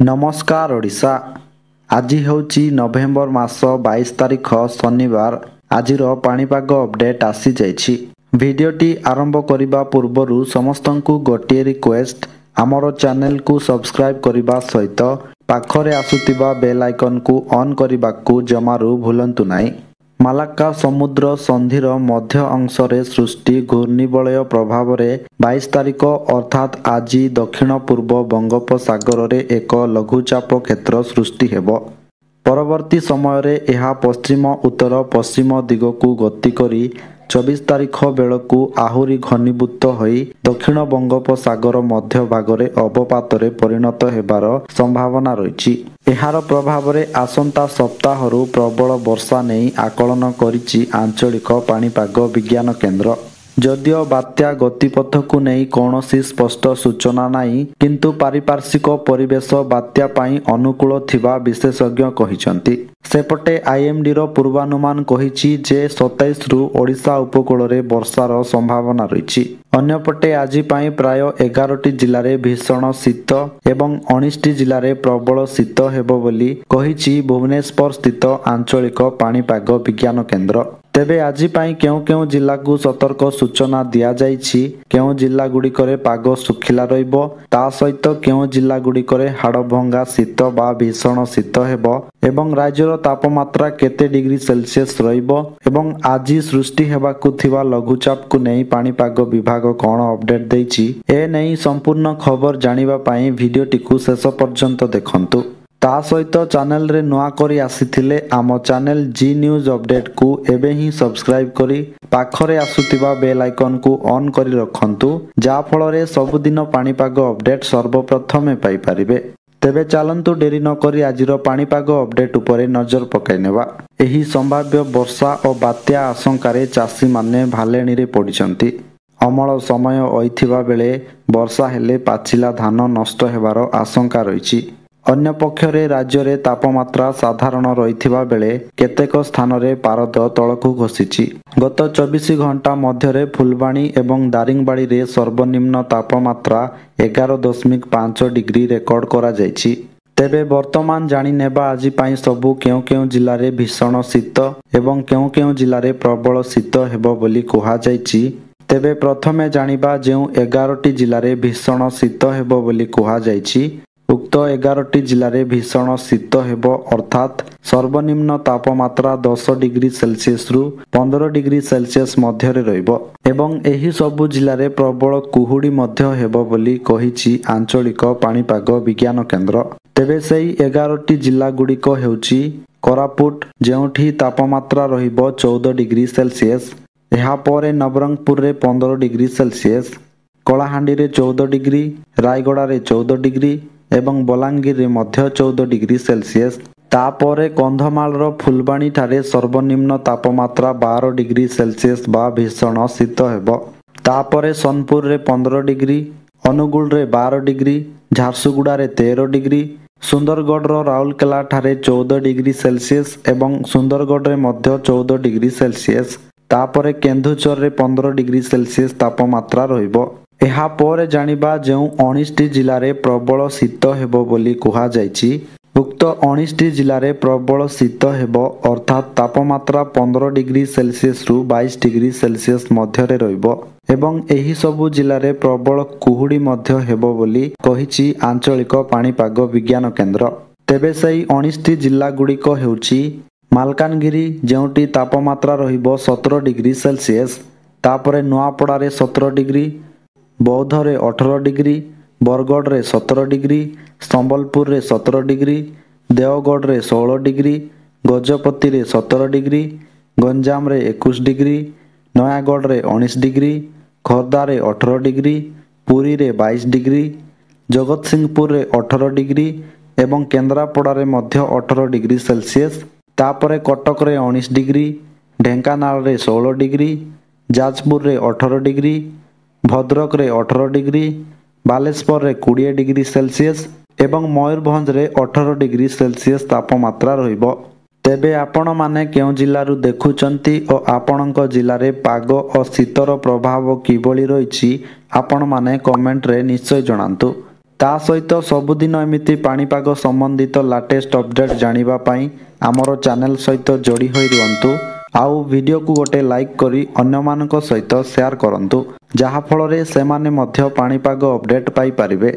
नमस्कार ओडिशा। आज होची नवेम्बर मास 22 तारिख शनिवार। आजिर पाणीपाग अपडेट आसी जाइछि। भिडियोटी आरंभ करिबा पूर्वरु समस्तंकु गोटिए रिक्वेस्ट, आमर चैनल को सब्सक्राइब करिबा सहित पाखरे आसुतिबा बेल आइकन को ऑन करिबाकु जमारु भूलंतु नाही। मालाक्का समुद्र संधिर मध्य अंशरे सृष्टि घूर्णिबलय प्रभाव रे 22 तारिख अर्थात आज दक्षिण पूर्व बंगोपसागर रे एक लघुचाप क्षेत्र सृष्टि हेबो। परवर्ती समय रे एहा पश्चिम उत्तर पश्चिम दिगकु गति करी 24 तारिख बेलकु आहुरी घनीभूत होई दक्षिण बंगोपसागर मध्य भागरे अवपातरे परिणत हेबार संभावना रहिछि। एहार प्रभाव रे आसंता सप्ताहरु प्रबल वर्षा नेई आकलन करिछि आंचलिक पाणीपाग विज्ञान केन्द्र। जदियो बात्या गतिपथ को नहीं कौनसी स्पष्ट सूचना नहीं, किंतु पारिपार्श्विक परिवेश बात्या पाई अनुकूल थिबा विशेषज्ञ कहिसंती। सेपटे आईएमडी रो पूर्वानुमान कहिछि जे 27 रु ओडिशा उपकूल रे वर्षार संभावना रहिछि। अन्यपटे आज पाई प्राय 11टी जिल्ला रे भीषण शीत एवं 19टी जिल्ला रे प्रबल शीत हेबो बोली कहिछि भुवनेश्वर स्थित आंचलिक पाणीपाग विज्ञान केन्द्र। तेबे आज पाई केउ केउ जिल्ला को सतर्क सूचना दिया जाइछि। केउ जिल्ला गुड़िकरे पाग सुखिला रहिबो, ता सहित केउ जिल्ला गुड़िकरे हाड़भंगा शीत बा भीषण शीत हेबो एवं राज्यर तापमात्रा केते डिग्री सेल्सियस रहिबो एवं आज सृष्टि हेबाकु थिबा लघुचाप को नहीं पाणीपाग विभाग कोन अपडेट देइछि ए नहीं संपूर्ण खबर जानिबा पाई भिडियोटी को शेष पर्यंत देखंतु। ता सहित चैनल रे नुआ करी आसीथिले आम चैनल जी न्यूज अपडेट को एबे ही सब्सक्राइब करी पाखरे आसुतिबा बेल आइकन को ऑन करी रखंतु, जा फल रे सबुदिन पाणीपाग अपडेट सर्वप्रथमे पाई परिबे। तेबे चलंतु डेरी न करी आजिर पाणीपाग अपडेट उपरे नजर पकाई नेबा। एही संभाव्य वर्षा और बात्या आशंकारे चाषी माने भालेणी रे पडिचंती। अमल समय होइथिबा बेले वर्षा हेले पाचिला धान नष्ट हेबार आशंका रहिछि। अन्य पक्षरे राज्य रे तापमात्रा साधारण रहिथिबा बेले केतेक स्थान रे पारद तळकु खसिछि। गत 24 घंटा मध्यरे फुलबाणी एवं दारिंगबाड़ी रे सर्वनिम्न तापमात्रा 11.5 डिग्री रेकर्ड करा जाइछि। तेबे वर्तमान जानि नेबा आज पाई सबु केउ केउ जिल्ला रे भीषण शीत एवं केउ केउ जिल्ला रे प्रबल शीत हेबो बोली कुहा जाइछि। तेबे प्रथमे जानिबा जेउ 11टी जिल्ला रे भीषण शीत हेबो बोली कुहा जाइछि। उक्त 11टी जिल्ला रे भीषण शीत हेबो अर्थात सर्वनिम्न तापमात्रा 10 डिग्री सेल्सियस रु 15 डिग्री सेल्सियस मध्य रे रहिबो एवं एही सबु जिल्ला रे प्रबल कुहुडी मध्य हेबो बोली कहिछि आंचलिक पाणीपाग विज्ञान केन्द्र। तेबे सेही 11टी जिल्ला गुड़िक हेउछि कोरापुट जेउठी तापमात्रा रहिबो 14 डिग्री सेल्सियस, एहा परे नवरंगपुर रे 15 डिग्री सेल्सियस, कलाहांडी रे 14 डिग्री, रायगड़ा रे 14 डिग्री एवं बलांगीर रे मध्य 14 डिग्री सेल्सियस। तापरे कंधमाल रो फुलबाणी ठारे सर्वनिम्न तापमात्रा 12 डिग्री सेल्सियस बा भीषण शीत हेबो। तापरे सोनपुर रे 15 डिग्री, अनुगुल रे 12 डिग्री, झारसुगुड़ा रे 13 डिग्री, सुंदरगढ़ रो राउरकेला ठारे 14 डिग्री सेल्सियस एवं सुंदरगढ़ रे मध्य 14 डिग्री सेल्सियस। तापरे केन्दुझर रे 15 डिग्री सेल्सियस तापमात्रा रहिबो। एहा परे जानिबा जेउ 19टी जिल्ला रे प्रबल शीत हेबो बोली कुहा जाइछि। उक्त 19टी जिल्ला रे प्रबल शीत हेबो अर्थात तापमात्रा 15 डिग्री सेल्सियस रु 22 डिग्री सेल्सियस मध्य रे रहिबो एवं एही सबु जिल्ला रे प्रबल कुहुडी मध्य हेबो बोली कहिछि आंचलिक पाणीपाग विज्ञान केन्द्र। तेबे सेही 19टी जिल्ला गुड़िक हेउछि मालकानगिरी जेउटी तापमात्रा रहिबो 17 डिग्री सेल्सियस, तापरे नुआपड़ा रे 17 डिग्री, बौद्ध रे 18 डिग्री, बरगढ़ रे 17 डिग्री, संबलपुर रे 17 डिग्री, देवगढ़ रे 16 डिग्री, गजपति रे 17 डिग्री, गंजाम रे 21 डिग्री, नयागढ़ रे 19 डिग्री, खोर्धा रे 18 डिग्री, पुरी रे 22 डिग्री, जगतसिंहपुर रे 18 डिग्री एवं केन्द्रापड़ा रे मध्य 18 डिग्री सेल्सियस। तापरे कटक रे 19 डिग्री, ढेंकानाल रे 16 डिग्री, जाजपुर रे 18 डिग्री, भद्रक रे 18 डिग्री, बालेश्वर रे 20 डिग्री सेल्सियस एवं मयूरभंज रे 18 डिग्री सेल्सियस तापमात्रा रहिबो। तेबे आपण माने केउ जिल्लारु देखुचंती और आपणक जिल्ला रे पाग और शीतर प्रभाव किबोली रहिछि आपण माने कमेंट रे निश्चय जणांतु। ତା ସହିତ ସବୁଦିନ ଏମିତି ପାଣିପାଗ ସମ୍ବନ୍ଧିତ ଲାଟେଷ୍ଟ ଅପଡେଟ୍ ଜାଣିବା ପାଇଁ ଆମର ଚ୍ୟାନେଲ ସହିତ ଯୋଡ଼ି ହୋଇ ରୁହନ୍ତୁ। ଆଉ ଭିଡ଼ିଓକୁ ଗୋଟେ ଲାଇକ୍ କରି ଅନ୍ୟମାନଙ୍କ ସହିତ ସେୟାର କରନ୍ତୁ, ଯାହାଫଳରେ ସେମାନେ ମଧ୍ୟ ପାଣିପାଗ ଅପଡେଟ୍ ପାଇପାରିବେ।